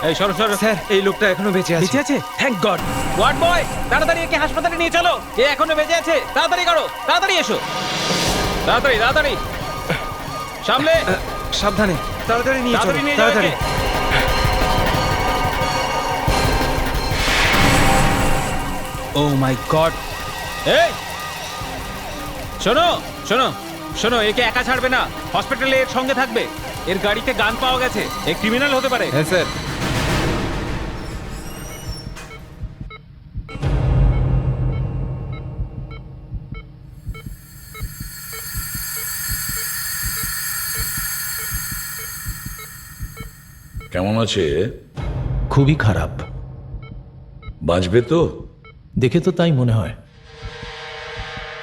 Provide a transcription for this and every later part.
এই সরো সরো স্যার এই লোকটা এখনো বেঁচে আছে। বেঁচে আছে? Thank god. ওয়ার্ড বয়, তাড়াতাড়ি একে হাসপাতালে নিয়ে চলো। এ এখনো বেঁচে আছে, তাড়াতাড়ি করো, তাড়াতাড়ি এসো, তাড়াতাড়ি তাড়াতাড়ি। সামলে, সাবধানে, তাড়াতাড়ি নিয়ে চলো, তাড়াতাড়ি নিয়ে যাও তাড়াতাড়ি। একে। ও মাই গড। এই শোনো শোনো শোনো, একে একা ছাড়বে না, হসপিটালে এর সঙ্গে থাকবে। এর গাড়িতে গান পাওয়া গেছে, এ ক্রিমিনাল হতে পারে। হ্যাঁ স্যার। কেমন আছে? খুবই খারাপ। বাঁচবে তো? দেখে তো তাই মনে হয়।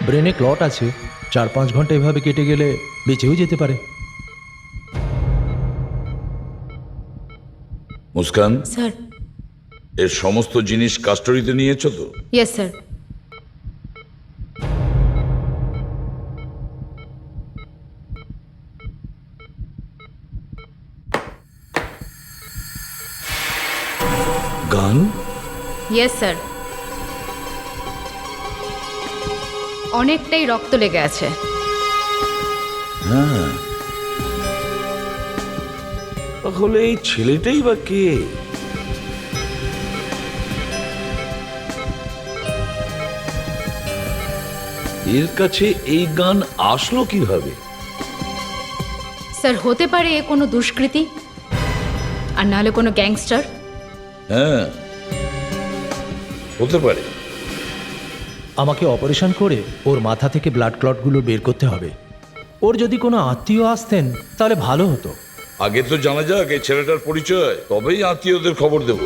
ব্রেনে ক্লট আছে, 4-5 ঘন্টা এভাবে কেটে গেলে বেঁচেও যেতে পারে। মুস্কান, স্যার। এর সমস্ত জিনিস কাস্টডিতে নিয়েছো তো? Yes sir. Gun? Yes sir. অনেকটাই রক্ত লেগে আছে। হ্যাঁ, তাহলে এই ছেলেটাই বা কে? এর কাছে এই গান আসলো কিভাবে? স্যার হতে পারে এ কোনো দুষ্কৃতী, আর নাহলে কোনো গ্যাংস্টার। হ্যাঁ, হতে পারে। আমাকে অপারেশন করে ওর মাথা থেকে ব্লাড ক্লটগুলো বের করতে হবে। ওর যদি কোনো আত্মীয় আসতেন তাহলে ভালো হতো। আগে তো জানা যাক এই ছেলেটার পরিচয়, তবেই আত্মীয়দের খবর দেব।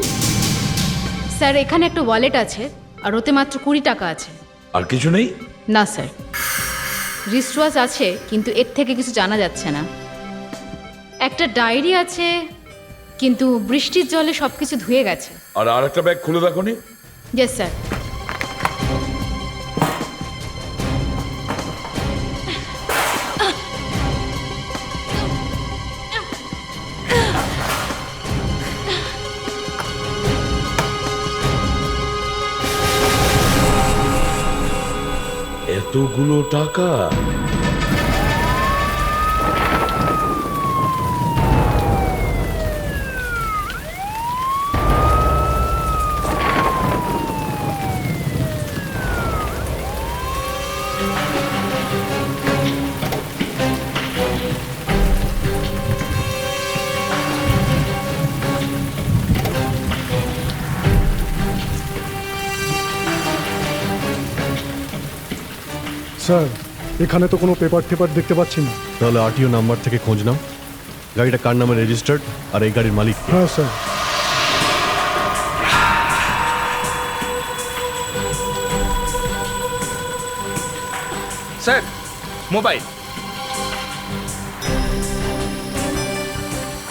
স্যার এখানে একটা ওয়ালেট আছে, আর ওতে মাত্র 20 টাকা আছে। আর কিছু নেই? না স্যার, রিস্টওয়াচ আছে কিন্তু এর থেকে কিছু জানা যাচ্ছে না। একটা ডায়েরি আছে কিন্তু বৃষ্টির জলে সব কিছু ধুয়ে গেছে। আর একটা ব্যাগ খুলে দেখো নি? Yes sir. এতগুলো টাকা? স্যার এখানে তো কোনো পেপার টেপার দেখতে পাচ্ছি না। তাহলে আরটিও নাম্বার থেকে খোঁজ নাও, গাড়িটা কার নামে রেজিস্টার্ড আর এই গাড়ির মালিক কে? হ্যাঁ স্যার। Sir mobile.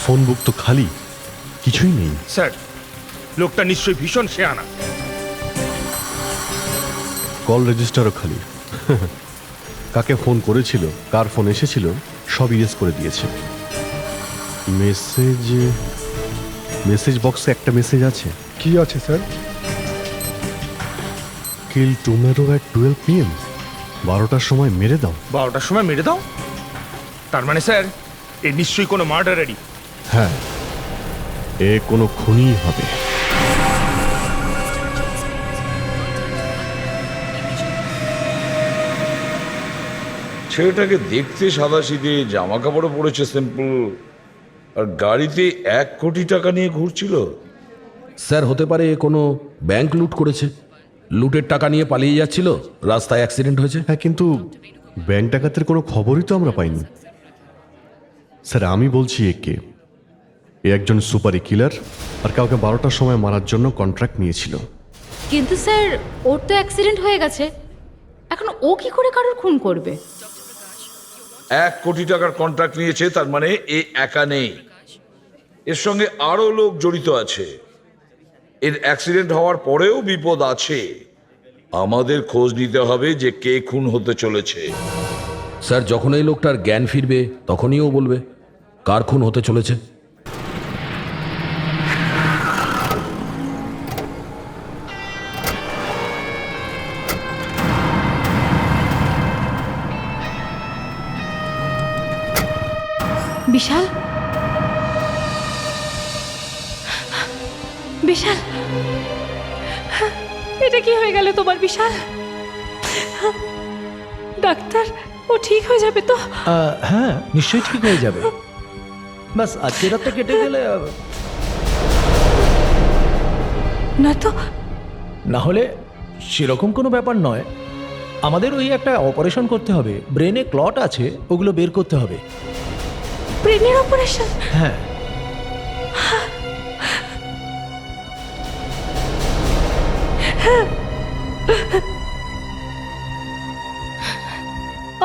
ফোন বুক তো খালি, কিছুই নেই। স্যার লোকটা নিশ্চয়ই ভীষণ শেয়ানা। কল রেজিস্টারও খালি। কাকে ফোন করেছিল, কার ফোন এসেছিল সব ইরেজ করে দিয়েছে। মেসেজ বক্সে একটা মেসেজ আছে। কি আছে স্যার? কিল টুমেরো অ্যাট 12 PM, 12টার সময় মেরে দাও। 12টার সময় মেরে দাও? তার মানে স্যার এ নিশ্চয়ই কোনো মার্ডারারই। হ্যাঁ, এ কোনো খুনই হবে। ছেলেটাকে দেখতে সাদাসিধে, জামা কাপড়ও পরেছে সিম্পল, আর গাড়িতে 1 কোটি টাকা নিয়ে ঘুরছিল। স্যার হতে পারে কোনো ব্যাংক লুট করেছে, লুটের টাকা নিয়ে পালিয়ে যাচ্ছিল, রাস্তায় অ্যাক্সিডেন্ট হয়েছে। হ্যাঁ, কিন্তু ব্যাংক ডাকাতের কোনো খবরই তো আমরা পাইনি। স্যার আমি বলছি একে, এ একজন সুপারি কিলার, আর কাউকে 12টার সময় মারার জন্য কন্ট্রাক্ট নিয়েছিল। কিন্তু স্যার ওর তো অ্যাক্সিডেন্ট হয়ে গেছে, এখন ও কি করে কারোর খুন করবে? 1 কোটি টাকার কন্ট্রাক্ট নিয়েছে, তার মানে এ একা নেই, এর সঙ্গে আরো লোক জড়িত আছে। এর অ্যাক্সিডেন্ট হওয়ার পরেও বিপদ আছে। আমাদের খোঁজ নিতে হবে যে কে খুন হতে চলেছে। স্যার যখন এই লোকটার জ্ঞান ফিরবে তখনই ও বলবে কার খুন হতে চলেছে। বিশাল, বিশাল, এটা কি হয়ে গেল তোমার বিশাল? ডাক্তার, ও ঠিক হয়ে যাবে তো? হ্যাঁ, নিশ্চয়ই ঠিক হয়ে যাবে। বাস আজকে রাতটা কেটে গেলে না তো? না হলে সেরকম কোনো ব্যাপার নয়। আমাদের ওই একটা অপারেশন করতে হবে, ব্রেনে ক্লট আছে, ওগুলো বের করতে হবে। ব্রেনের অপারেশন? হ্যাঁ,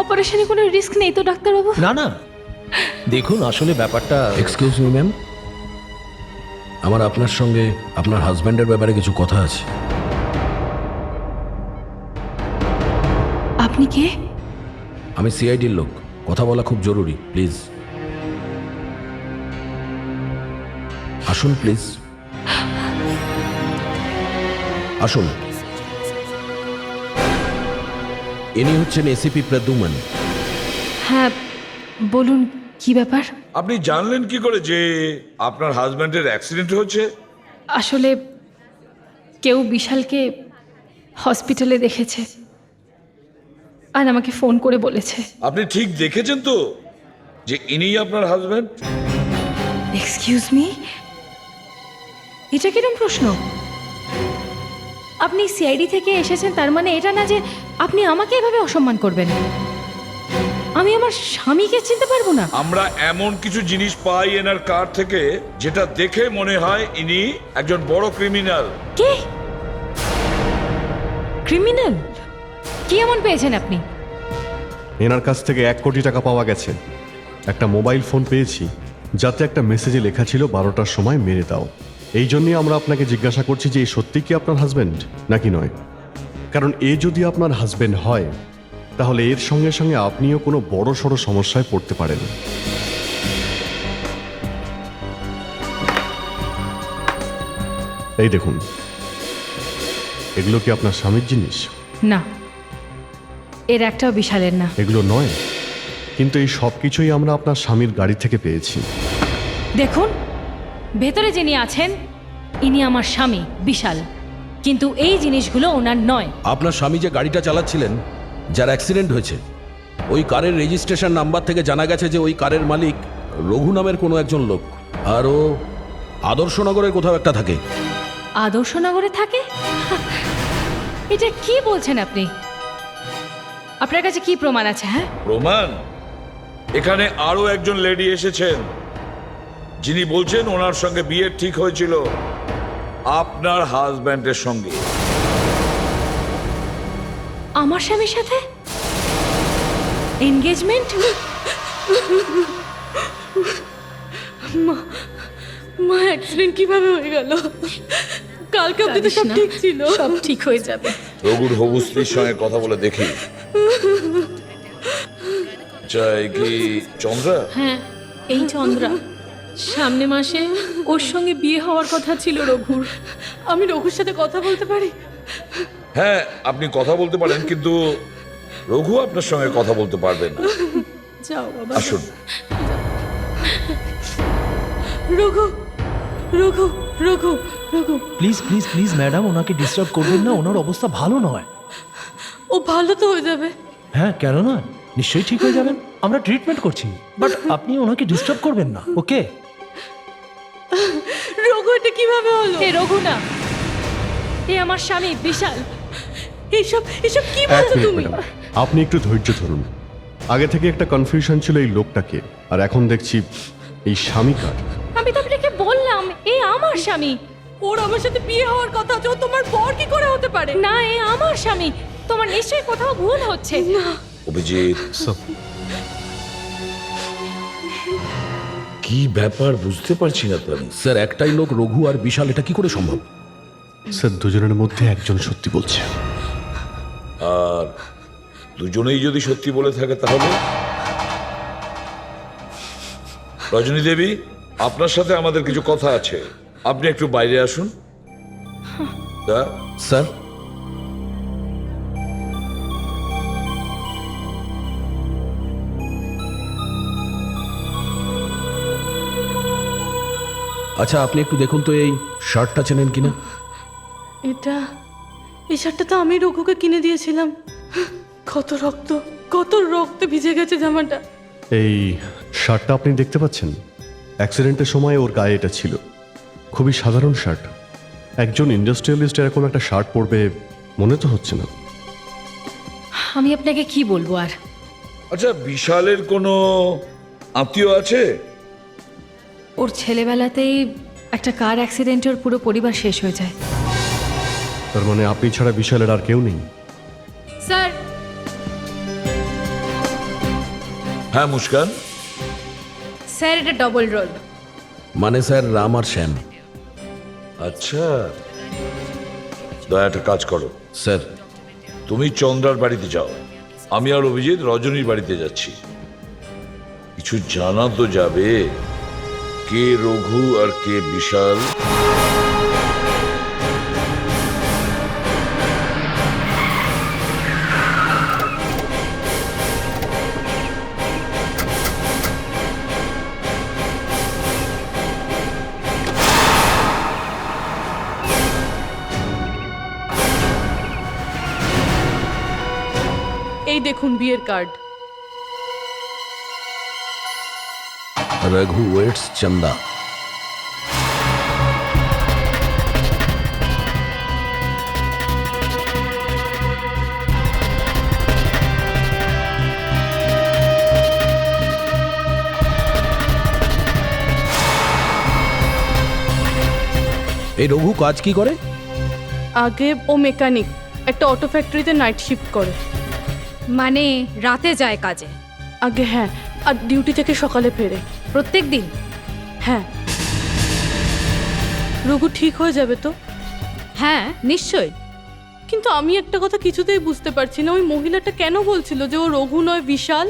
অপারেশনে কোনো রিস্ক নেই তো ডাক্তারবাবু? না না, দেখুন আসলে ব্যাপারটা এক্সকিউজ মি ম্যাম, আমার আপনার সঙ্গে আপনার হাজব্যান্ডের ব্যাপারে কিছু কথা আছে। আপনি কে? আমি সিআইডির লোক, কথা বলা খুব জরুরি, প্লিজ আসুন, প্লিজ আসুন। ইনি হচ্ছেন এসিপি প্রদ্যুম্ন। হ্যাঁ বলুন, কি ব্যাপার? আপনি জানলেন কি করে যে আপনার হাজব্যান্ডের অ্যাক্সিডেন্ট হয়েছে? আসলে কেউ বিশালকে হসপিটালে দেখেছে আর আমাকে ফোন করে বলেছে। আপনি ঠিক দেখেছেন তো যে ইনিই আপনার হাজব্যান্ড? এক্সকিউজ মি, এটা কিরকম প্রশ্ন? আপনি সিআইডি থেকে এসেছেন, তার মানে এটা না যে আপনি আমাকে এভাবে অসম্মান করবেন। আমি আমার স্বামীকে চিনতে পারবো না? আমরা এমন কিছু জিনিস পাই এনার কার থেকে যেটা দেখে মনে হয় ইনি একজন বড় ক্রিমিনাল। কে ক্রিমিনাল? কি এমন পেয়েছেন আপনি? এনার কাছ থেকে 1 কোটি টাকা পাওয়া গেছে। একটা মোবাইল ফোন পেয়েছি যাতে একটা মেসেজে লেখা ছিল 12টার সময় মেরে দাও। এই জন্যই আমরা আপনাকে জিজ্ঞাসা করছি যে এই সত্যি কি আপনার হাজবেন্ড নাকি নয়। কারণ এ যদি আপনার হাজবেন্ড হয় তাহলে এর সঙ্গে সঙ্গে আপনিও কোনো বড় সড়ো সমস্যায় পড়তে পারেন। এই দেখুন, এগুলো কি আপনার স্বামীর জিনিস? না, এর একটাও বিশালের না। এগুলো নয়, কিন্তু এই সব কিছুই আমরা আপনার স্বামীর গাড়ি থেকে পেয়েছি। দেখুন, ভেতরে যিনি আছেন ইনি আমার স্বামী বিশাল, কিন্তু এই জিনিসগুলো ওনার নয়। আপনার স্বামী যে গাড়িটা চালাচ্ছিলেন, যার অ্যাক্সিডেন্ট হয়েছে, ওই কারের রেজিস্ট্রেশন নাম্বার থেকে জানা গেছে যে ওই কারের মালিক রঘু নামের কোনো একজন লোক, আর ও আদর্শনগরের কোথাও একটা থাকে। আদর্শনগরে থাকে? এটা কি বলছেন আপনি? আপনার কাছে কি প্রমাণ আছে? হ্যাঁ, প্রমাণ? এখানে আরো একজন লেডি এসেছেন যিনি বলছেন ওনার সঙ্গে বিয়ে ঠিক হয়েছিল আপনার হাজব্যান্ডের সঙ্গে। আমার স্বামীর সাথে এনগেজমেন্ট? মা, অ্যাক্সিডেন্ট কিভাবে হয়ে গেল? কালকে অবধি তো সব ঠিক ছিল। সব ঠিক হয়ে যাবে। রঘুর হবু স্ত্রীর সঙ্গে কথা বলে দেখি। চাই কি চন্দ্রা? হ্যাঁ, এই চন্দ্রা। সামনে মাসে ওর সঙ্গে বিয়ে হওয়ার কথা ছিল রঘুর। আমি রঘুর সাথে কথা বলতে পারি? হ্যাঁ, আপনি কথা বলতে পারেন, কিন্তু রঘু আপনার সঙ্গে কথা বলতে পারবে না। যাও বাবা। আসুন। Raghu, Raghu, Raghu, Raghu. Please please please madam, ওনাকে ডিস্টার্ব করবেন না, ওনার অবস্থা ভালো নয়। ও ভালো তো হয়ে যাবে। হ্যাঁ, কেন নয়, নিশ্চয়ই ঠিক হয়ে যাবেন। আমরা ট্রিটমেন্ট করছি, বাট আপনি ওনাকে ডিস্টার্ব করবেন না, ওকে? রঘু, এটা কিভাবে হলো? এ রঘু না, এ আমার স্বামী বিশাল। এসব এসব কি 1 বলছো মিনিট তুমি? ম্যাডাম, আপনি একটু ধৈর্য ধরুন। আগে থেকে একটা কনফিউশন ছিল এই লোকটাকে, আর এখন দেখছি এই স্বামী কার। আমি তো আপনাকে বললাম এ আমার স্বামী। ওর আমার সাথে বিয়ে হওয়ার কথা, ও তোমার বর কি করে হতে পারে? না, এ আমার স্বামী। তোমার নিশ্চয়ই কোথাও ভুল হচ্ছে। না, অভিজিৎ, কি ব্যাপার বুঝতে পারছি না তো আমি। স্যার, একটাই লোক রঘু আর বিশাল, এটা কি করে সম্ভব? স্যার, দুজনের মধ্যে একজন সত্যি বলছে। আর দুজনেই যদি সত্যি বলে থাকে তাহলে? রজনী দেবী, আপনার সাথে আমাদের কিছু কথা আছে, আপনি একটু বাইরে আসুন। স্যার, আচ্ছা আপনি একটু দেখুন তো এই শার্টটা চেনেন কিনা? এই শার্টটা তো আমি রঘুকে কিনে দিয়েছিলাম। কত রক্ত ভিজে গেছে জামাটা। এই শার্টটা আপনি দেখতে পাচ্ছেন? অ্যাক্সিডেন্টের সময় ওর গায়ে এটা ছিল। খুবই সাধারণ শার্ট। একজন ইন্ডাস্ট্রিয়ালিস্ট এরকম একটা শার্ট পরবে মনে তো হচ্ছে না। আমি আপনাকে কি বলবো আর। আচ্ছা, বিশালের কোনো আত্মীয় আছে? ওর ছেলেবেলাতেই একটা কার অ্যাক্সিডেন্টে ওর পুরো পরিবার শেষ হয়ে যায়। তার মানে আপনি ছাড়া বিশালের আর কেউ নেই? স্যার, হ্যাঁ মুস্কান। স্যার এটা ডবল রোল। মানে স্যার রাম আর শ্যাম। আচ্ছা, দয়া একটা কাজ করো, স্যার তুমি চন্দ্রার বাড়িতে যাও, আমি আর অভিজিৎ রজনীর বাড়িতে যাচ্ছি। কিছু জানা তো যাবে, কে রঘু আর কে বিশাল। এই দেখুন বিয়ের কার্ড। রঘু ওয়েটস চন্দা। এই রঘু কাজ কি করে? আগে ও মেকানিক, একটা অটো ফ্যাক্টরিতে নাইট শিফট করে। মানে রাতে যায় কাজে? আগে হ্যাঁ, আর ডিউটি থেকে সকালে ফেরে। প্রত্যেক দিন? হ্যাঁ। রঘু ঠিক হয়ে যাবে তো? হ্যাঁ নিশ্চয়ই। কিন্তু আমি একটা কথা কিছুতেই বুঝতে পারছি না, ওই মহিলাটা কেন বলছিল যে ও রঘু নয় বিশাল?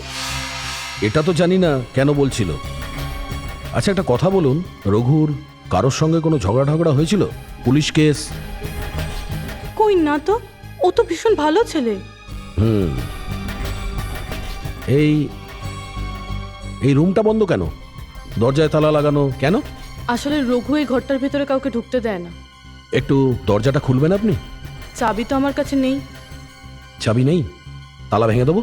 এটা তো জানি না কেন বলছিল। আচ্ছা একটা কথা বলুন, রঘুর কারোর সঙ্গে কোনো ঝগড়া হয়েছিল? Police case? কই না তো, ও তো ভীষণ ভালো ছেলে। এই রুমটা বন্ধ কেন? দরজায় তালা লাগানো কেন? আসলে রঘু এই ঘরটার ভেতরে কাউকে ঢুকতে দেয় না। একটু দরজাটা খুলবেন আপনি? চাবি তো আমার কাছে নেই। চাবি নেই? তালা ভেঙে দেবো?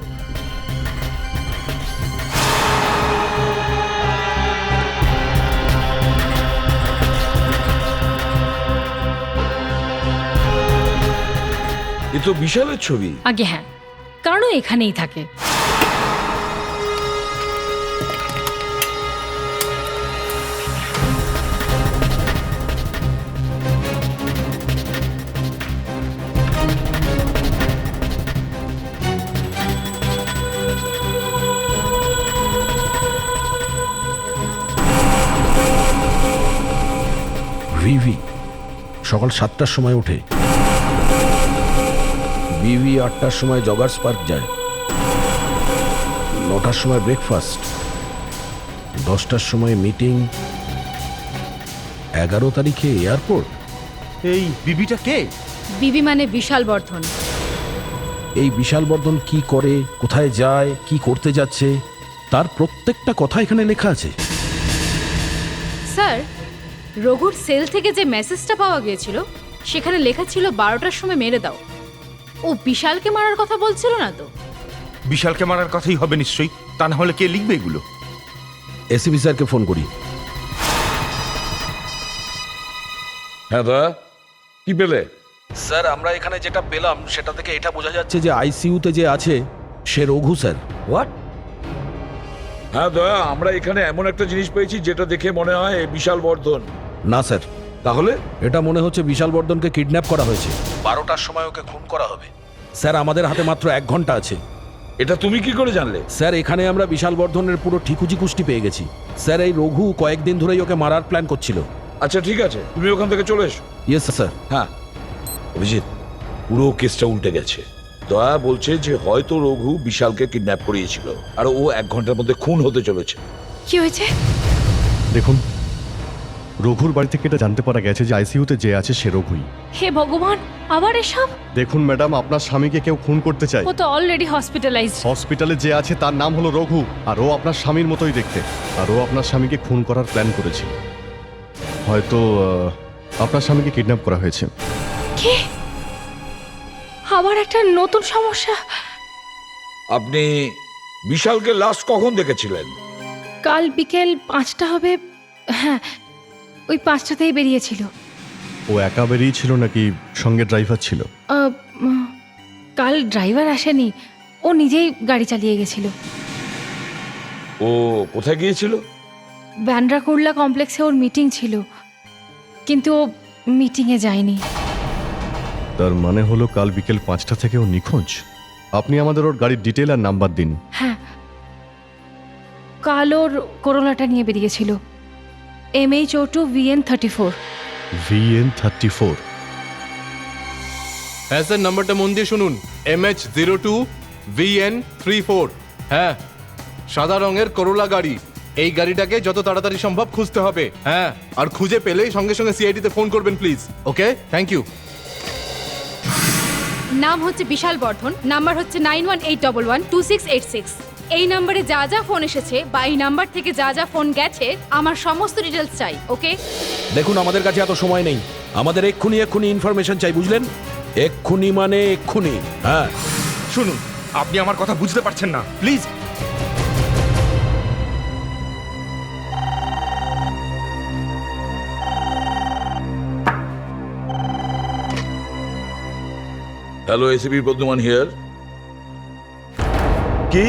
এ তো বিশালের ছবি। আগে হ্যাঁ, কারণ ও এখানেই থাকে। ভিভি সকাল 7টার সময় ওঠে, বিভি 8টার সময় জগার্স পার্ক যায়, 9টার সময় ব্রেকফাস্ট, 10টার সময় মিটিং, 11 তারিখে এয়ারপোর্ট। এই বিবিটা কে? বিবি মানে বিশাল বর্ধন। এই বিশাল বর্ধন কি করে, কোথায় যায়, কি করতে যাচ্ছে, তার প্রত্যেকটা কথা এখানে লেখা আছে। স্যার, রঘুর সেল থেকে যে মেসেজটা পাওয়া গিয়েছিল সেখানে লেখা ছিল 12টার সময় মেরে দাও। ও বিশালকে মারার কথা বলছিল না তো? বিশালকে মারার কথাই হবে নিশ্চয়ই, তা না হলে কে লিখবে এগুলো? এসিপি স্যারকে ফোন করি। হ্যাঁ দয়া, কি পেলে? স্যার আমরা এখানে যেটা পেলাম সেটা থেকে এটা বোঝা যাচ্ছে যে আইসিইউতে যে আছে সে রঘু স্যার। হোয়াট? হ্যাঁ দয়া, আমরা এখানে এমন একটা জিনিস পেয়েছি যেটা দেখে মনে হয় এ বিশাল বর্ধন। না স্যার। তাহলে? এটা মনে হচ্ছে বিশাল বর্ধনকে কিডন্যাপ করা হয়েছে, 12টার সময় ওকে খুন করা হবে। স্যার আমাদের হাতে মাত্র 1 ঘন্টা আছে। এটা তুমি কি করে জানলে? স্যার এখানে আমরা বিশাল বর্ধনের পুরো ঠিকুজি কুষ্টি পেয়ে গেছি। স্যার এই রঘু কয়েকদিন ধরেই ওকে মারার প্ল্যান করছিল। আচ্ছা ঠিক আছে, তুমি ওখান থেকে চলে এসো। Yes sir. হ্যাঁ অভিজিৎ, পুরো কেসটা উল্টে গেছে। দয়া বলছে যে হয়তো রঘু বিশালকে কিডন্যাপ করিয়েছিল আর ও 1 ঘন্টার মধ্যে খুন হতে চলেছে। কি হয়েছে? দেখুন, রঘুর বাড়ি থেকে এটা জানতে পারা গেছে যে আইসিইউতে যে আছে সে রঘুই। হে ভগবান, আবার এসব? দেখুন ম্যাডাম, আপনার স্বামীকে কেউ খুন করতে চায়। ও তো অলরেডি হসপিটালাইজড। হসপিটালে যে আছে তার নাম হলো রঘু, আর ও আপনার স্বামীর মতোই দেখতে, আর ও আপনার স্বামীকে খুন করার প্ল্যান করেছিল। হয়তো আপনার স্বামীকে কিডন্যাপ করা হয়েছে। কি? আবার একটা নতুন সমস্যা। আপনি বিশালকে লাস্ট কখন দেখেছিলেন? কাল বিকেল 5টা হবে। হ্যাঁ, ওই 5টাতেই বেরিয়েছিল। ও একা বেরিয়েছিল নাকি সঙ্গে ড্রাইভার ছিল? কাল ড্রাইভার আসেনি, ও নিজেই গাড়ি চালিয়ে গেছিল। ও কোথায় গিয়েছিল? ব্যান্ড্রা কুর্লা কমপ্লেক্সে ওর মিটিং ছিল, কিন্তু ও মিটিংয়ে যায়নি। তার মানে হলো কাল বিকেল 5টা থেকে ও নিখোঁজ। আপনি আমাদের ওর গাড়ির ডিটেল আর নাম্বার দিন। হ্যাঁ, কাল ওর করোলাটা নিয়ে বেরিয়েছিল, MH02 VN34। VN34? হ্যাঁ স্যার, নাম্বারটা মন দিয়ে শুনুন। MH02 VN34। হ্যাঁ, সাদা রঙের করোলা গাড়ি। এই গাড়িটাকে যত তাড়াতাড়ি সম্ভব খুঁজতে হবে। হ্যাঁ, আর খুঁজে পেলেই সঙ্গে সঙ্গে সিআইডিতে ফোন করবেন প্লিজ। Okay, thank you. নাম হচ্ছে বিশাল বর্ধন, নাম্বার হচ্ছে 9181122686। এই নাম্বারে যা যা ফোন এসেছে বা এই নাম্বার থেকে যা যা ফোন গেছে আমার সমস্ত ডিটেলস চাই। ওকে? দেখুন, আমাদের কাছে এত সময় নেই, আমাদের এক্ষুনি ইনফরমেশন চাই, বুঝলেন? এক্ষুনি মানে এক্ষুনি। হ্যাঁ শুনুন, আপনি আমার কথা বুঝতে পারছেন না, please. Hello, ACP Bardhaman here. কি?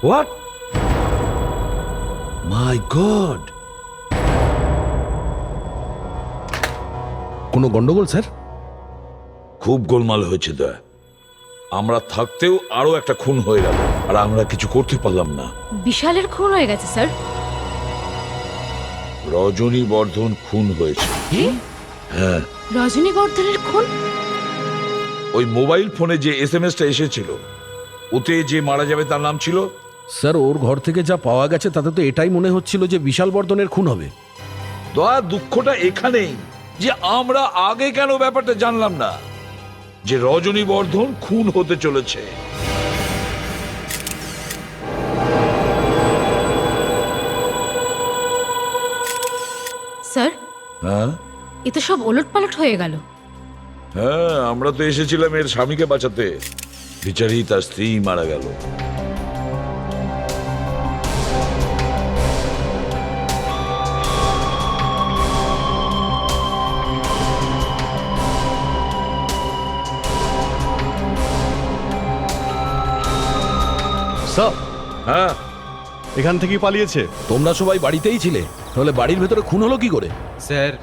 হোয়াট? My god! কোনো গন্ডগোল স্যার? খুব গোলমাল হয়েছে দয়া। আমরা থাকতেও আরো একটা খুন হয়ে গেল, আর আমরা কিছু করতে পারলাম না। বিশালের খুন হয়ে গেছে স্যার। রজনী বর্ধন খুন হয়েছে। হ্যাঁ, রজনী বর্ধনের খুন? ওই মোবাইল ফোনে যে এসএমএসটা এসেছিল, ওতে যে মারা যাবে তার নাম ছিল। স্যার, ওর ঘর থেকে যা পাওয়া গেছে তাতে তো এটাই মনে হচ্ছিল যে বিশাল বর্ধনের খুন হবে। দয়া, দুঃখটা এখানেই যে আমরা আগে কেন ব্যাপারটা জানলাম না যে রজনী বর্ধন খুন হতে চলেছে। স্যার, হ্যাঁ এ তো সব ওলটপালট হয়ে গেল। হ্যাঁ, আমরা তো এসেছিলাম এর স্বামীকে বাঁচাতে, বিচারি তার স্ত্রী মারা গেল। স্যার, হ্যাঁ, এখান থেকেই পালিয়েছে। তোমরা সবাই বাড়িতেই ছিলে, তাহলে বাড়ির ভেতরে খুন হলো কি করে? স্যার,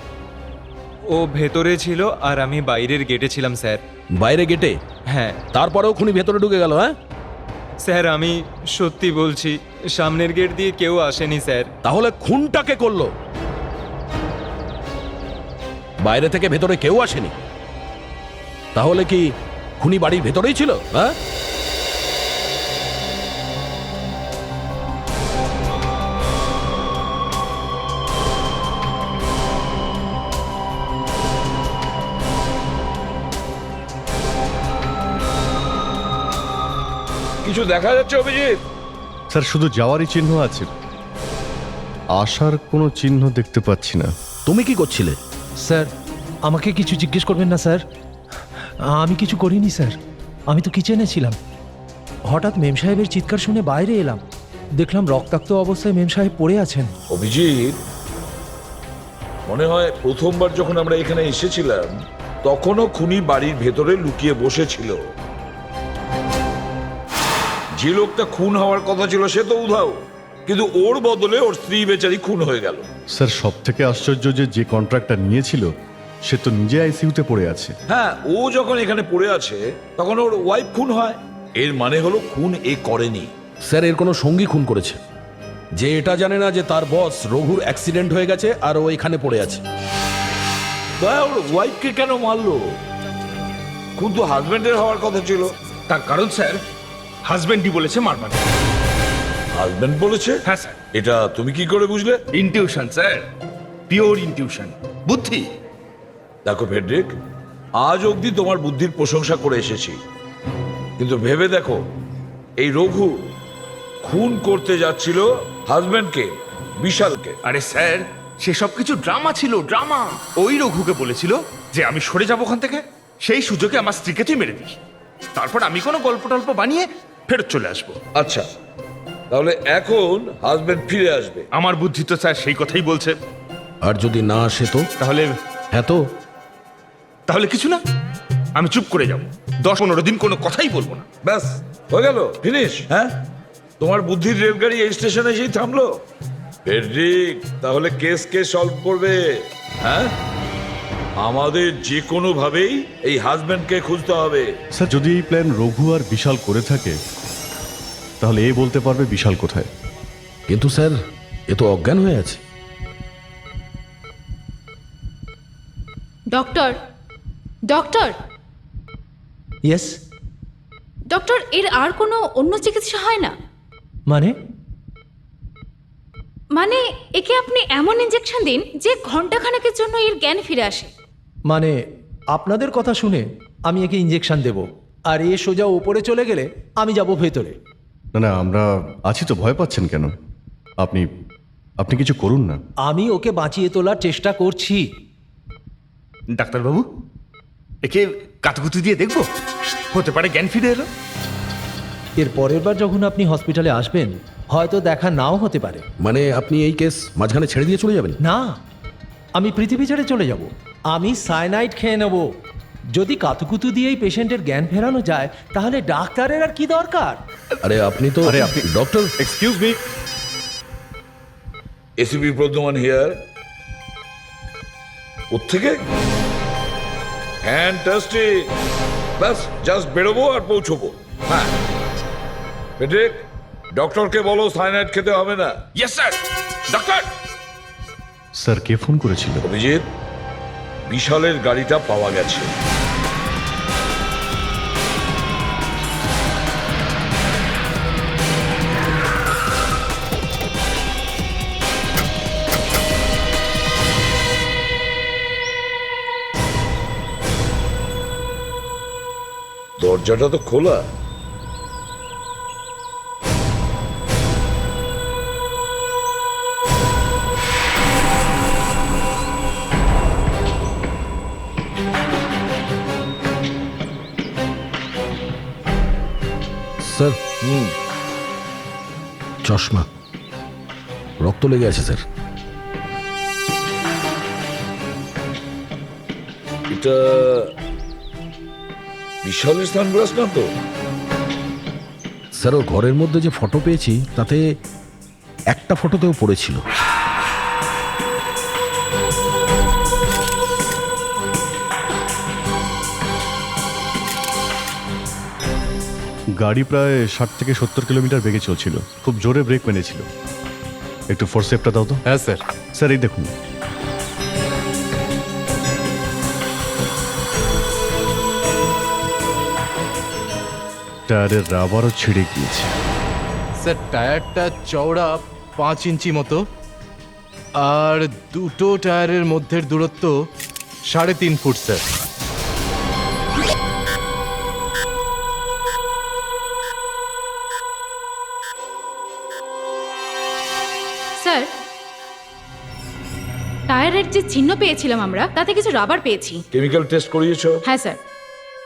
ও ভেতরে ছিল আর আমি বাইরের গেটে ছিলাম স্যার। বাইরে গেটে? হ্যাঁ তারপরেও খুনি ভেতরে ঢুকে গেল? হ্যাঁ স্যার, আমি সত্যি বলছি, সামনের গেট দিয়ে কেউ আসেনি স্যার। তাহলে খুনটাকে করলো? বাইরে থেকে ভেতরে কেউ আসেনি? তাহলে কি খুনি বাড়ির ভেতরেই ছিল? হ্যাঁ, কিছু দেখা যাচ্ছে অভিজিৎ? স্যার, শুধু যাওয়ারই চিহ্ন আছে, আসার কোনো চিহ্ন দেখতে পাচ্ছি না। তুমি কি করছিলে? স্যার, আমাকে কিছু জিজ্ঞেস করবেন না স্যার। আমি কিছু করিনি স্যার, আমি তো কিচেনে ছিলাম। হঠাৎ মেম সাহেবের চিৎকার শুনে বাইরে এলাম, দেখলাম রক্তাক্ত অবস্থায় মেম সাহেব পড়ে আছেন। অভিজিৎ, মনে হয় প্রথমবার যখন আমরা এখানে এসেছিলাম তখনও খুনি বাড়ির ভেতরে লুকিয়ে বসেছিল। যে লোকটা খুন হওয়ার কথা ছিল সে তো উধাও, কিন্তু ওর বদলে ওর স্ত্রী বেচারি খুন হয়ে গেল। স্যার, সব থেকে আশ্চর্য যে কন্ট্রাক্টটা নিয়েছিল সে তো নিজে আইসিইউতে পড়ে আছে। হ্যাঁ, ও যখন এখানে পড়ে আছে তখন ওর ওয়াইফ খুন হয়। এর মানে হলো খুন এ করেনি। স্যার, এর কোনো সঙ্গী খুন করেছে, যে এটা জানে না যে তার বস রঘুর অ্যাক্সিডেন্ট হয়ে গেছে আর ও এখানে পড়ে আছে। দয়া, ওর ওয়াইফকে কেন মারলো? খুন তো হাজবেন্ডের হওয়ার কথা ছিল। তার কারণ স্যার, হাজবেন্ডই বলেছে মারবার। হাজবেন্ড বলেছে? হ্যাঁ স্যার। এটা তুমি কি করে বুঝলে? ইনটিউশন স্যার, পিওর ইনটিউশন, বুদ্ধি। দেখো ফেডরিক, আজ অবধি তোমার বুদ্ধির প্রশংসা করে এসেছি, কিন্তু ভেবে দেখো এই রঘু খুন করতে যাচ্ছিল হাজবেন্ডকে, বিশালকে। আরে স্যার, সেসব কিছু ড্রামা ছিল, ড্রামা। ওই রঘুকে বলেছিল যে আমি সরে যাব ওখান থেকে, সেই সুযোগে আমার স্ত্রীকে তুই মেরে দিস, তারপর আমি কোনো গল্প টল্প বানিয়ে ফেরত চলে আসবো। আচ্ছা, তাহলে এখন হাজবেন্ড ফিরে আসবে। আমার বুদ্ধি তো স্যার সেই কথাই বলছে। আর যদি না আসে তো? তাহলে হ্যাঁ তো? তাহলে কিছু না, আমি চুপ করে যাব, 10-15 দিন কোনো কথাই বলবো না। ব্যাস হয়ে গেল, ফিনিশ। হ্যাঁ, তোমার বুদ্ধির রেলগাড়ি এই স্টেশনে এসেই থামলো। ফেডরিক তাহলে কেস সলভ করবে। হ্যাঁ, আমাদের যে কোনো ভাবেই এই হাজবেন্ডকে খুঁজতে হবে। স্যার, যদি এই প্ল্যান রঘু আর বিশাল করে থাকে তাহলে এ বলতে পারবে বিশাল কোথায়। কিন্তু স্যার, এ তো অজ্ঞান হয়ে আছে। Doctor, doctor, yes. ডক্টর, এর আর কোনো অন্য চিকিৎসা হয় না? মানে? মানে একে আপনি এমন ইঞ্জেকশন দিন যে ঘন্টাখানেকের জন্য এর জ্ঞান ফিরে আসে। মানে আপনাদের কথা শুনে আমি একে ইঞ্জেকশন দেব, আর এ সোজা ওপরে চলে গেলে আমি যাব ভেতরে। না না, আমরা আছি তো, ভয় পাচ্ছেন কেন? আপনি আপনি কিছু করুন না। আমি ওকে বাঁচিয়ে তোলার চেষ্টা করছি। ডাক্তারবাবু, একে কাতুকুতু দিয়ে দেখবো, হতে পারে জ্ঞান ফিরে এলো। এর পরের বার যখন আপনি হসপিটালে আসবেন হয়তো দেখা নাও হতে পারে। মানে আপনি এই কেস মাঝখানে ছেড়ে দিয়ে চলে যাবেন? না, আমি পৃথিবী ছেড়ে চলে যাব। আমি সায়ানাইড খেয়ে নেব। যদি কাতুকুতু দিয়েই পেশেন্টের জ্ঞান ফেরানো যায় তাহলে ডাক্তারের আর কি দরকার? আরে আপনি তো doctor. Excuse me. ACP Pradyuman here. কোত্থেকে? ফ্যান্টাস্টিক। ব্যাস জাস্ট বেরোবো আর পৌঁছবো। হ্যাঁ, ফেডরিক, ডক্টরকে বলো সায়ানাইড খেতে হবে না। Yes sir. ডক্টর। স্যার, কে ফোন করেছিল? অভিজিৎ, বিশালের গাড়িটা পাওয়া গেছে। দরজাটা তো খোলা। স্যার, চশমা, রক্ত লেগে আছে স্যার। এটা বিশালের সানগ্লাস না তো? স্যার, ওর ঘরের মধ্যে যে ফটো পেয়েছি তাতে একটা ফটোতেও পড়েছিল। গাড়ি প্রায় 60 থেকে 70 কিলোমিটার বেগে চলছিল, খুব জোরে ব্রেক মেরেছিল। একটু ফোরসেপটা দাও তো। হ্যাঁ স্যার। স্যার, এই দেখুন। টায়ারের রাবারও ছিঁড়ে গিয়েছে। স্যার, টায়ারটা চওড়া 5 ইঞ্চি মতো, আর দুটো টায়ারের মধ্যের দূরত্ব 3.5 ফুট স্যার। স্যার, টায়ারের যে চিহ্ন পেয়েছিলাম আমরা তাতে কিছু রাবার পেয়েছি। কেমিক্যাল টেস্ট করিয়েছো? হ্যাঁ স্যার,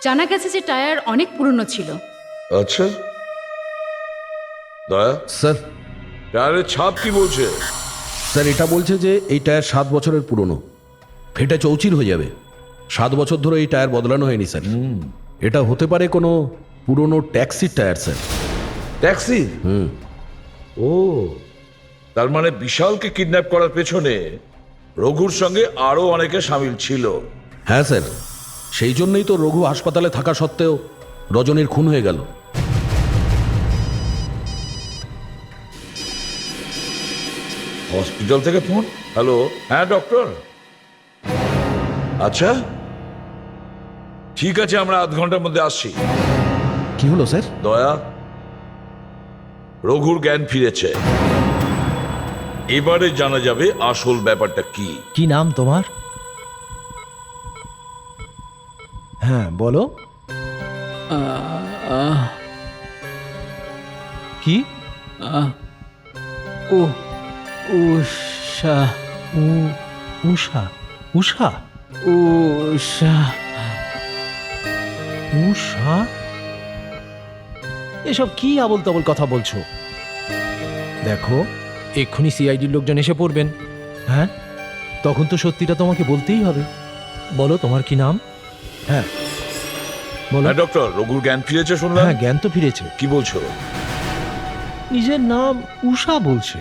জানা গেছে যে টায়ার অনেক পুরনো ছিল। আচ্ছা, দয়া স্যার, টায়ারের ছাপ কি বলছে? স্যার, এটা বলছে যে এই টায়ার 7 বছরের পুরনো, ফেটে চৌচির হয়ে যাবে। 7 বছর ধরে এই টায়ার বদলানো হয়নি স্যার। এটা হতে পারে কোনো পুরনো ট্যাক্সির টায়ার স্যার। ট্যাক্সি? ও, তার মানে বিশালকে কিডন্যাপ করার পেছনে রঘুর সঙ্গে আরো অনেকে সামিল ছিল। হ্যাঁ স্যার, সেই জন্যই তো রঘু হাসপাতালে থাকা সত্ত্বেও রজনীর খুন হয়ে গেল। হসপিটাল থেকে ফোন। হ্যালো, হ্যাঁ ডক্টর। আচ্ছা, ঠিক আছে, আমরা আধ ঘন্টার মধ্যে আসছি। কি হলো স্যার? দয়া, রঘুর জ্ঞান ফিরেছে। এবারে জানা যাবে আসল ব্যাপারটা কি। কি নাম তোমার? হ্যাঁ বলো। কি? উষা। উষা উষা উষা উষা এসব কি আবল তাবল কথা বলছো? দেখো, এক্ষুনি সিআইডির লোকজন এসে পড়বেন। হ্যাঁ, তখন তো সত্যিটা তোমাকে বলতেই হবে। বলো, তোমার কি নাম? হ্যাঁ বলো। হ্যাঁ ডক্টর, রঘুর জ্ঞান ফিরেছে শুনলাম। হ্যাঁ, জ্ঞান তো ফিরেছে। কি বলছো? নিজের নাম উষা বলছে।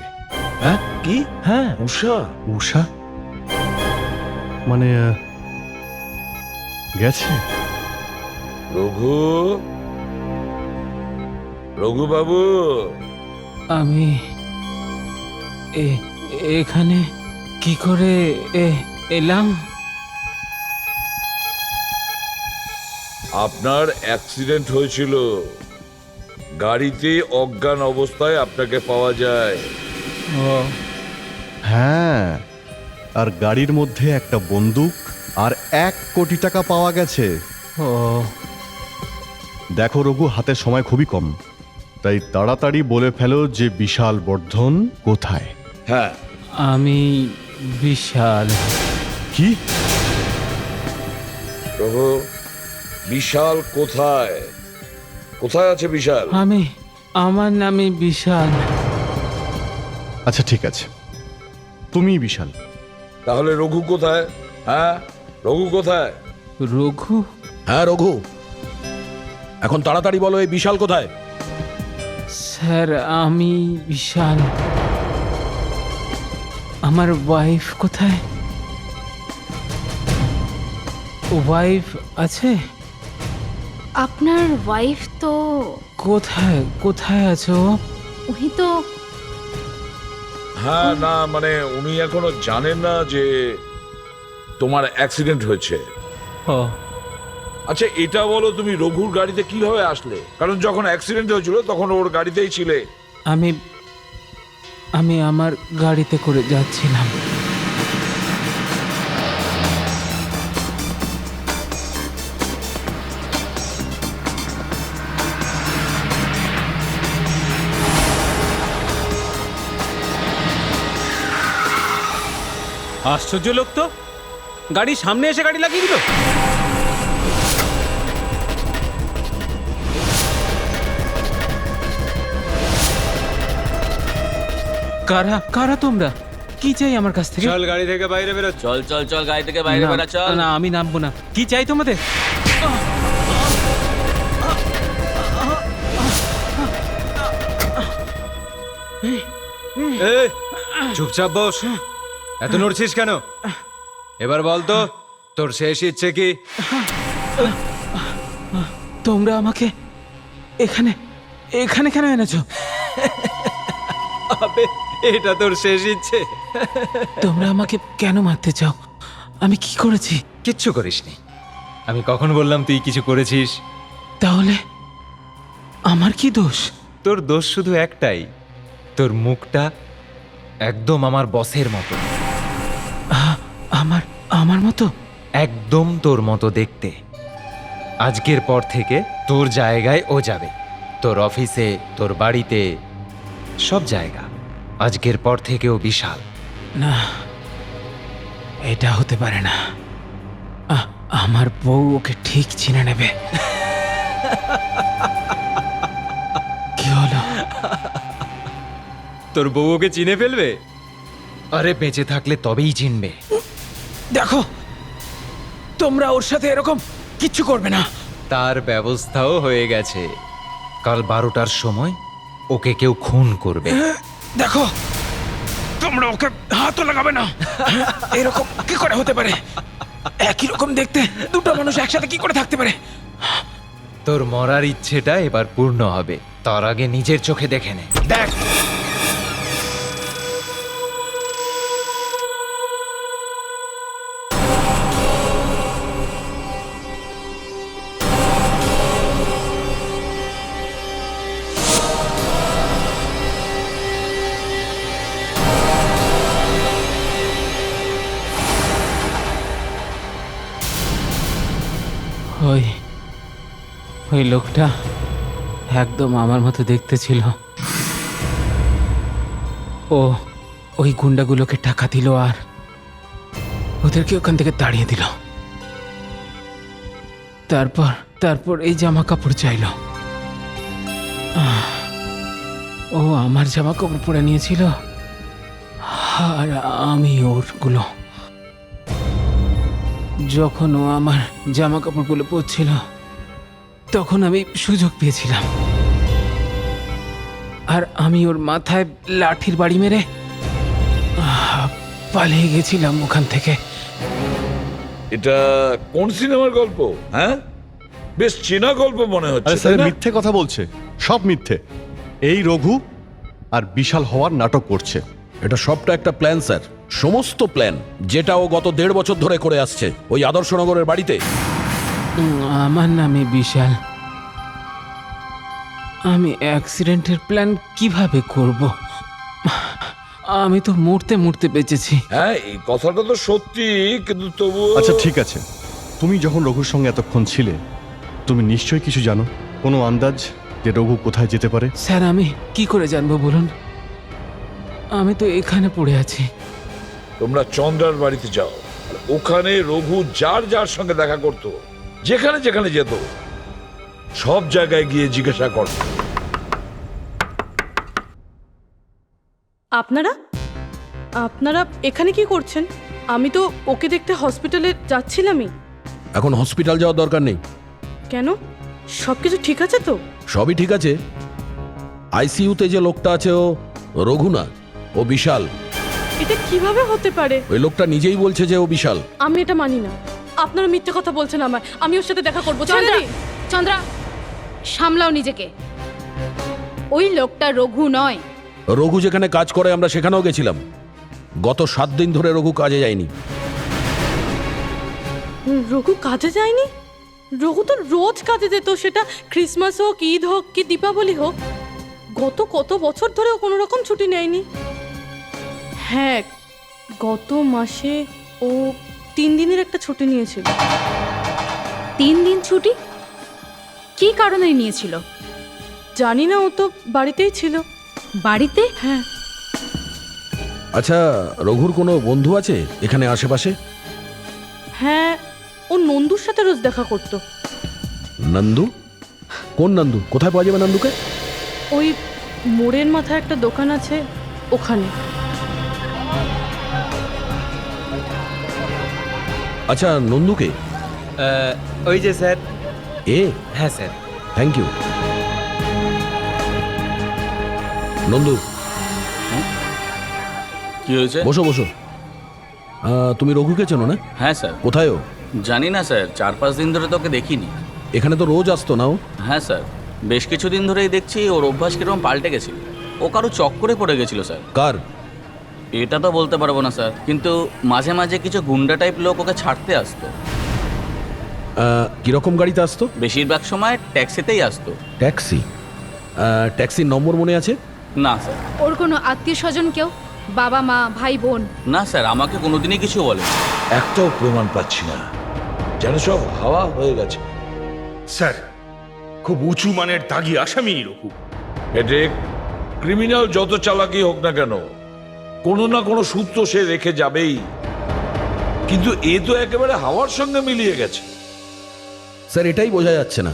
হ্যাঁ কি? হ্যাঁ, উষা? উষা মানে গেছে? রঘু, রঘু বাবু, আমি এখানে কি করে এলাম? আপনার অ্যাক্সিডেন্ট হয়েছিল, গাড়িতে অজ্ঞান অবস্থায় আপনাকে পাওয়া যায়। হ্যাঁ, আর গাড়ির মধ্যে একটা বন্দুক আর 1 কোটি টাকা পাওয়া গেছে। ও দেখো রঘু, হাতে সময় খুবই কম, তাই তাড়াতাড়ি বলে ফেলো যে বিশাল বর্ধন কোথায়। হ্যাঁ, আমি বিশাল। কি? রঘু, বিশাল কোথায়? কোথায় আছে বিশাল? আমার নামে বিশাল। আচ্ছা ঠিক আছে, তুমি বিশাল। তাহলে রঘু কোথায়? হ্যাঁ, রঘু কোথায়? রঘু? হ্যাঁ রঘু, এখন তাড়াতাড়ি বলো এই বিশাল কোথায়? স্যার, আমি বিশাল। আমার ওয়াইফ কোথায়? ওয়াইফ আছে? আপনার ওয়াইফ তো কোথায় কোথায় আছে ও? উনি তো হ্যাঁ, না মানে উনি এখনো জানেন না যে তোমার অ্যাক্সিডেন্ট হয়েছে। ও আচ্ছা এটা বলো, তুমি রঘুর গাড়িতে কিভাবে আসলে? কারণ যখন অ্যাক্সিডেন্ট হয়েছিল তখন ওর গাড়িতেই ছিলে। আমি আমার গাড়িতে করে যাচ্ছিলাম। আশ্চর্য লোক তো, গাড়ির সামনে এসে গাড়ি লাগিয়ে দিল। কারা কারা তোমরা? কি চাই আমার কাছ থেকে? চল গাড়ি থেকে বাইরে বেরো। চল চল চল, গাড়ি থেকে বাইরে বেরা চল। না, আমি নামবো না। কি চাই তোমাদের? এই, চুপচাপ বস। এত নড়ছিস কেন? এবার বল তো, তোর শেষ ইচ্ছে কি? তোমরা আমাকে এখানে এখানে কেন এনেছো? আবে, এটা তোর শেষ ইচ্ছে? তোমরা আমাকে কেন মারতে চাও? আমি কি করেছি? কিচ্ছু করিসনি। আমি কখন বললাম তুই কিছু করেছিস? তাহলে আমার কি দোষ? তোর দোষ শুধু একটাই, তোর মুখটা একদম আমার বসের মতো। আমার মতো? একদম তোর মতো দেখতে। আজকের পর থেকে তোর জায়গায় ও যাবে, তোর অফিসে, তোর বাড়িতে, সব জায়গা। আজকের পর থেকে ও বিশাল। না, এটা হতে পারে না। আমার বউ ওকে ঠিক চিনে নেবে। কি হলো? তোর বউ ওকে চিনে ফেলবে? আরে বেঁচে থাকলে তবেই চিনবে। দেখো, তোমরা ওর সাথে এরকম কিচ্ছু করবে না। তার ব্যবস্থাও হয়ে গেছে। কাল 12টার সময় ওকে কেউ খুন করবে। দেখো, তোমরা ওকে হাতও লাগাবে না। এরকম কি করে হতে পারে? একই রকম দেখতে দুটো মানুষ একসাথে কি করে থাকতে পারে? তোর মরার ইচ্ছেটা এবার পূর্ণ হবে, তার আগে নিজের চোখে দেখে নে। দেখ, ওই লোকটা একদম আমার মতো দেখতে ছিল। ও ওই গুন্ডাগুলোকে টাকা দিল আর ওদেরকে ওখান থেকে তাড়িয়ে দিল। তারপর এই জামা কাপড় চাইলো। ও আমার জামা কাপড় পরে নিয়েছিল আর আমি ওরগুলো। যখন ও আমার জামা কাপড়গুলো পরছিল তখন আমি সুযোগ পেয়েছিলাম আর আমি ওর মাথায় লাঠির বাড়ি মেরে পালিয়ে গেছিলাম ওখান থেকে। এটা কোন সিনেমার গল্প? হ্যাঁ, বেশ চেনা গল্প মনে হচ্ছে। আরে স্যার তাই না? মিথ্যে কথা বলছে, সব মিথ্যে। এই রঘু আর বিশাল হওয়ার নাটক করছে। এটা সবটা একটা প্ল্যান স্যার, সমস্ত প্ল্যান, যেটা ও গত 1.5 বছর ধরে করে আসছে ওই আদর্শনগরের বাড়িতে। আমার নামে বিশাল। আমি অ্যাক্সিডেন্টের প্ল্যান কিভাবে করব? আমি তো মরতে মরতে বেঁচেছি। হ্যাঁ, এই কথাটা তো সত্যি, কিন্তু তবু আচ্ছা ঠিক আছে, তুমি যখন রঘুর সঙ্গে এতক্ষণ ছিলে তুমি নিশ্চয়ই কিছু জানো। কোনো আন্দাজ যে রঘু কোথায় যেতে পারে? স্যার আমি কি করে জানবো বলুন? আমি তো এখানে পড়ে আছি। তোমরা চন্দ্রার বাড়িতে যাও, আর ওখানে রঘু যার যার সঙ্গে দেখা করত, যেখানে যেখানে যেত, সব জায়গায় গিয়ে জিজ্ঞাসা কর। আপনারা এখানে কি করছেন? আমি তো ওকে দেখতে হসপিটালে যাচ্ছিলামই। এখন হসপিটাল যাওয়ার দরকার নেই। কেন? সবকিছু ঠিক আছে তো? সবই ঠিক আছে। আইসিইউতে যে লোকটা আছে ও রঘু না, ও বিশাল। এটা কিভাবে হতে পারে? ওই লোকটা নিজেই বলছে যে ও বিশাল। আমি এটা মানি না। আপনারা মিথ্যে কথা বলছেন আমায়। আমি ওর সাথে দেখা করবো। চন্দ্রা, চন্দ্রা, সামলাও নিজেকে। ওই লোকটা রঘু নয়। রঘু যেখানে কাজ করে আমরা সেখানেও গেছিলাম। গত 7 দিন ধরে রঘু কাজে যায়নি। রঘু কাজে যায়নি? রঘু তো রোজ কাজে যেত, সেটা ক্রিসমাস হোক, ঈদ হোক কি দীপাবলি হোক। গত কত বছর ধরে ও কোনো রকম ছুটি নেয়নি। হ্যাঁ, গত মাসে ও 3 দিনের একটা ছুটি নিয়েছিল। 3 দিন ছুটি? কি কারণে নিয়েছিল? জানি না, ও তো বাড়িতেই ছিল। বাড়িতে? হ্যাঁ। আচ্ছা, রঘুর কোনো বন্ধু আছে এখানে আশেপাশে? হ্যাঁ, ও নন্দুর সাথে রোজ দেখা করতো। নন্দু? কোন নন্দু? কোথায় পাওয়া যাবে নন্দুকে? ওই মোড়ের মাথায় একটা দোকান আছে, ওখানে। আচ্ছা, নন্দুকে? ওই যে স্যার। এ? হ্যাঁ স্যার। Thank you. নন্দু, কি হয়েছে? বসো বসো। তুমি রঘুকে চেনো না? হ্যাঁ স্যার। কোথায় ও? জানি না স্যার, 4-5 দিন ধরে তোকে দেখিনি। এখানে তো রোজ আসতো না ও? হ্যাঁ স্যার, বেশ কিছুদিন ধরেই দেখছি ওর অভ্যাস কিরকম পাল্টে গেছিল। ও কারো চক্করে পড়ে গেছিল স্যার। কার? এটা তো বলতে পারবো না স্যার, কিন্তু মাঝে মাঝে কিছু গুন্ডা টাইপ লোক ওকে ছাড়তে আসতো। কিরকম গাড়িতে আসতো? বেশিরভাগ সময় ট্যাক্সিতেই আসতো। ট্যাক্সি? ট্যাক্সির নম্বর মনে আছে? না স্যার। ওর কোনো আত্মীয় স্বজন কেউ? বাবা মা, ভাই বোন? না স্যার, আমাকে কোনোদিনই কিছু বলে। একটাও প্রমাণ পাচ্ছি না, যেন সব হাওয়া হয়ে গেছে। স্যার, খুব উঁচু মানের দাগি আসামি রঘু। হেডেক, ক্রিমিনাল যত চালাকি হোক না কেন, কোনো না কোনো সূত্র সে রেখে যাবেই। কিন্তু এ তো একেবারে হাওয়ার সঙ্গে মিলিয়ে গেছে। স্যার, এটাই বোঝা যাচ্ছে না।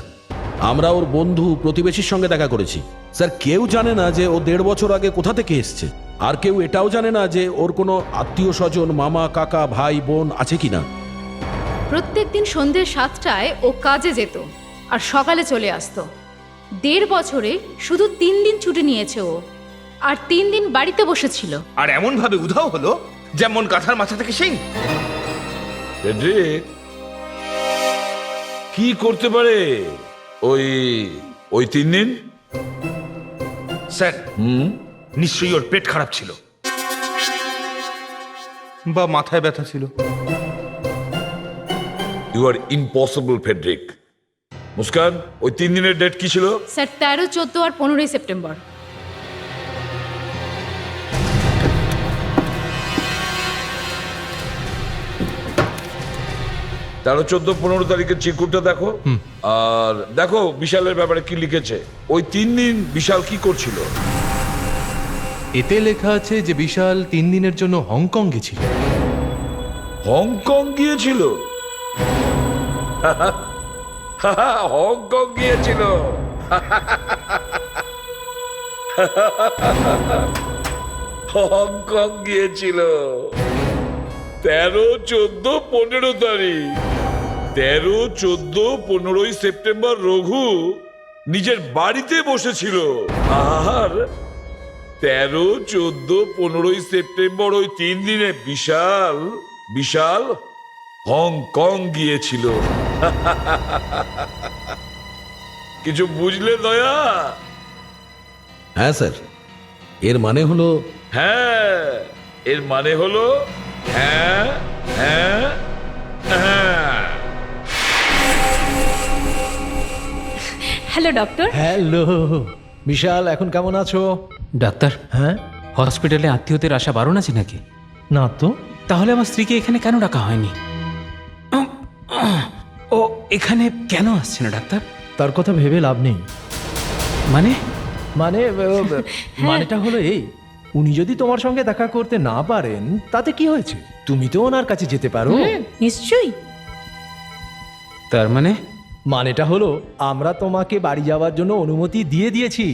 আমরা ওর বন্ধু প্রতিবেশীর সঙ্গে দেখা করেছি স্যার। কেউ জানে না যে ও 1.5 বছর আগে কোথা থেকে এসছে। আর কেউ এটাও জানে না যে ওর কোনো আত্মীয় স্বজন, মামা, কাকা, ভাই, বোন আছে কিনা। প্রত্যেকদিন সন্ধ্যে 7টায় ও কাজে যেত আর সকালে চলে আসতো। 1.5 বছরে শুধু 3 দিন ছুটি নিয়েছে ও, আর 3 দিন বাড়িতে বসেছিল। আর এমন ভাবে উধাও হলো যেমন কাঁথার মাথা থেকে শিং। হেডেক, কি করতে পারে ওই 3 দিন? স্যার, নিশ্চয়ই ওর পেট খারাপ ছিল বা মাথায় ব্যথা ছিল। You are impossible Frederick. Muskan, ওই 3 দিনের ডেট কি ছিল? স্যার 13, 14 আর 15 সেপ্টেম্বর। তেরো, 14, 15 তারিখের চিরকুটটা দেখো। আর দেখো বিশালের ব্যাপারে কি লিখেছে। ওই 3 দিন বিশাল কি করছিল? এতে লেখা আছে যে বিশাল 3 দিনের জন্য হংকং গেছিল। হংকং গিয়েছিল? হংকং গিয়েছিল। হংকং গিয়েছিল 13, 14, 15 তারিখ। 13, 14, 15 সেপ্টেম্বর রঘু নিজের বাড়িতে বসেছিল। আর 13, 14, 15 সেপ্টেম্বর ওই 3 দিনে বিশাল বিশাল হংকং গিয়েছিল। কিছু বুঝলে দয়া? হ্যাঁ স্যার, এর মানে হলো হ্যাঁ, এর মানে হলো হ্যাঁ হ্যাঁ হ্যাঁ। Hello doctor. হ্যালো বিশাল, এখন কেমন আছো? ডাক্তার, হ্যাঁ, হসপিটালে আত্মীয়দের আসা বারণ আছে নাকি? না তো। তাহলে আমার স্ত্রীকে এখানে কেন ডাকা হয়নি? ও এখানে কেন আসছে না ডাক্তার? তার কথা ভেবে লাভ নেই। মানে মানে মানেটা হলো এই, উনি যদি তোমার সঙ্গে দেখা করতে না পারেন তাতে কি হয়েছে? তুমি তো ওনার কাছে যেতে পারো। নিশ্চয়ই। তার মানে মানেটা হলো আমরা তোমাকে বাড়ি যাওয়ার জন্য অনুমতি দিয়ে দিয়েছি।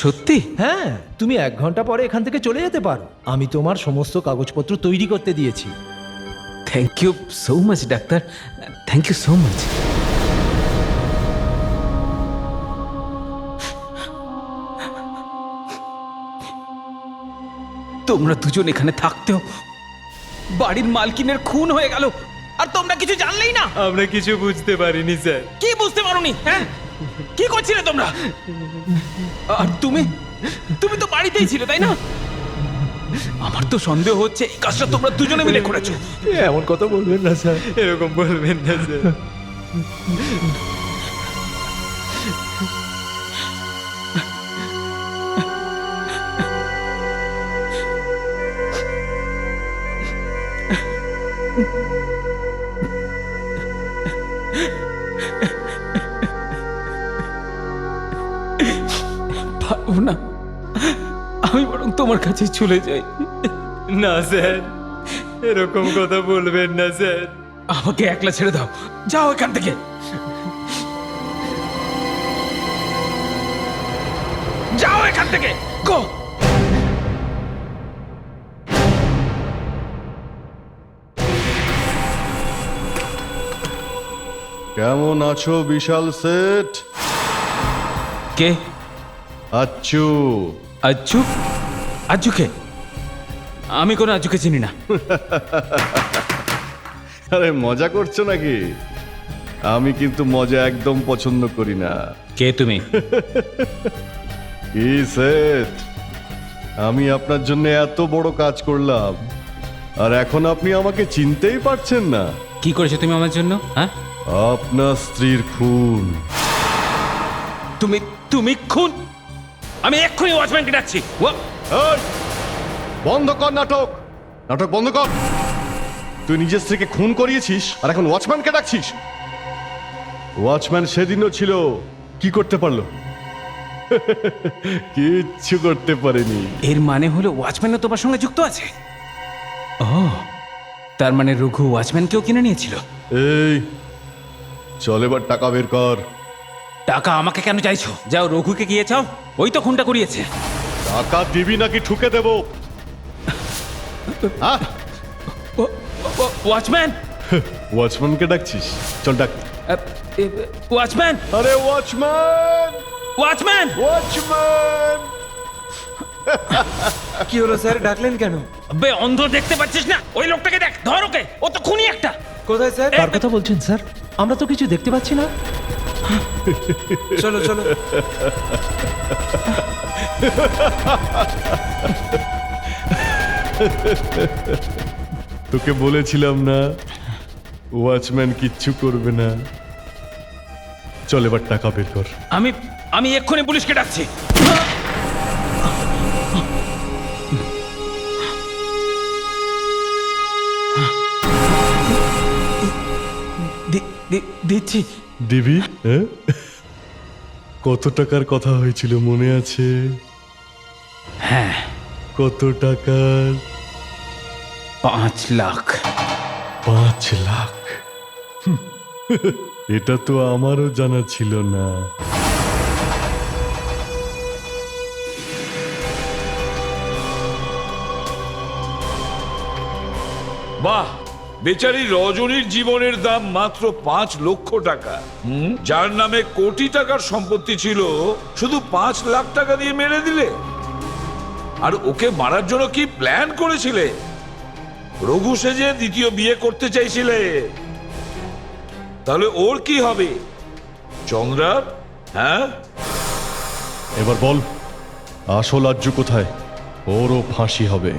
সত্যি? হ্যাঁ, তুমি 1 ঘন্টা পরে এখান থেকে চলে যেতে পারো। আমি তোমার সমস্ত কাগজপত্র তৈরি করতে দিয়েছি। Thank you so much doctor, thank you so much. তোমরা দুজন এখানে থাকতেও বাড়ির মালকিনের খুন হয়ে গেল, আর তোমরা কিছু জানলেই না। আমরা কিছু বুঝতে পারিনি স্যার। কি বুঝতে পারোনি? হ্যাঁ, কি করছিলে তোমরা? আর তুমি তুমি তো বাড়িতেই ছিলে, তাই না? আমার তো সন্দেহ হচ্ছে এই কাজটা তোমরা দুজনে মিলে করেছো। এমন কথা বলবেন না স্যার। এরকম বলবেন না স্যার। পারবো না, আমি বরং তোমার কাছে চলে যাই। না স্যার, এরকম কথা বলবেন না স্যার। আমাকে একলা ছেড়ে দাও, যাও এখান থেকে। যাও এখান থেকে, গো। কেমন আছো বিশাল সেট? কে? আচ্ছু। আজ্জু? আজ্জুকে? আমি কোনো আজ্জুকে চিনি না। আরে মজা করছো নাকি? আমি কিন্তু মজা একদম পছন্দ করি না। কে তুমি? কি সেট, আমি আপনার জন্য এত বড় কাজ করলাম আর এখন আপনি আমাকে চিনতেই পারছেন না? কি করেছো তুমি আমার জন্য? হ্যাঁ, আপনার স্ত্রীর খুন। তুমি তুমি খুন? আমি এক্ষুনি ওয়াচম্যানকে ডাকছি। এই, বন্ধ কর নাটক, নাটক বন্ধ কর। তুই নিজের স্ত্রীকে খুন করিয়েছিস আর এখন ওয়াচম্যানকে ডাকছিস? ওয়াচম্যান সেদিনও ছিল, কি করতে পারলো? কিচ্ছু করতে পারেনি। এর মানে হলো ওয়াচম্যানও তোমার সঙ্গে যুক্ত আছে? ও, তার মানে রঘু ওয়াচম্যানকেও কিনে নিয়েছিল। এই চল এবার টাকা বের কর। টাকা আমাকে কেন চাইছো? যাও রঘুকে গিয়ে চাও, ওই তো খুনটা করিয়েছে। টাকা দিবি নাকি ঠুকে দেব? ওয়াচম্যান? ওয়াচম্যানকে ডাকছিস? চল ডাক। ওয়াচম্যান! আরে ওয়াচম্যান! ওয়াচম্যান! ওয়াচম্যান! কি হলো স্যার, ডাকলেন কেন? বে অন্ধ, দেখতে পাচ্ছিস না? ওই লোকটাকে দেখ, ধর ওকে, ও তো খুনি একটা। কোথায় স্যার? কার কথা বলছেন স্যার? আমরা তো কিছু দেখতে পাচ্ছি না। চলো চলো। তোকে বলেছিলাম না ওয়াচম্যান কিচ্ছু করবে না। চল এবার টাকা বের কর। আমি এক্ষুনি পুলিশকে ডাকছি। দিচ্ছি। দিবি? হ্যাঁ, কত টাকার কথা হয়েছিল মনে আছে? হ্যাঁ। কত টাকার? 5 লাখ। 5 লাখ এটা তো আমারও জানা ছিল না। বাহ, বেচারি রজনীর জীবনের দাম মাত্র 5 লক্ষ টাকা। যার নামে কোটি টাকার সম্পত্তি ছিল, শুধু 5 লাখ টাকা দিয়ে মেরে দিলে। আর ওকে মারার জন্য কি প্ল্যান করেছিলে? রঘু সেজে দ্বিতীয় বিয়ে করতে চাইছিলে। তাহলে ওর কি হবে চন্দ্রা? হ্যাঁ, এবার বল আসল আজ্জু কোথায়? ওরও ফাঁসি হবে।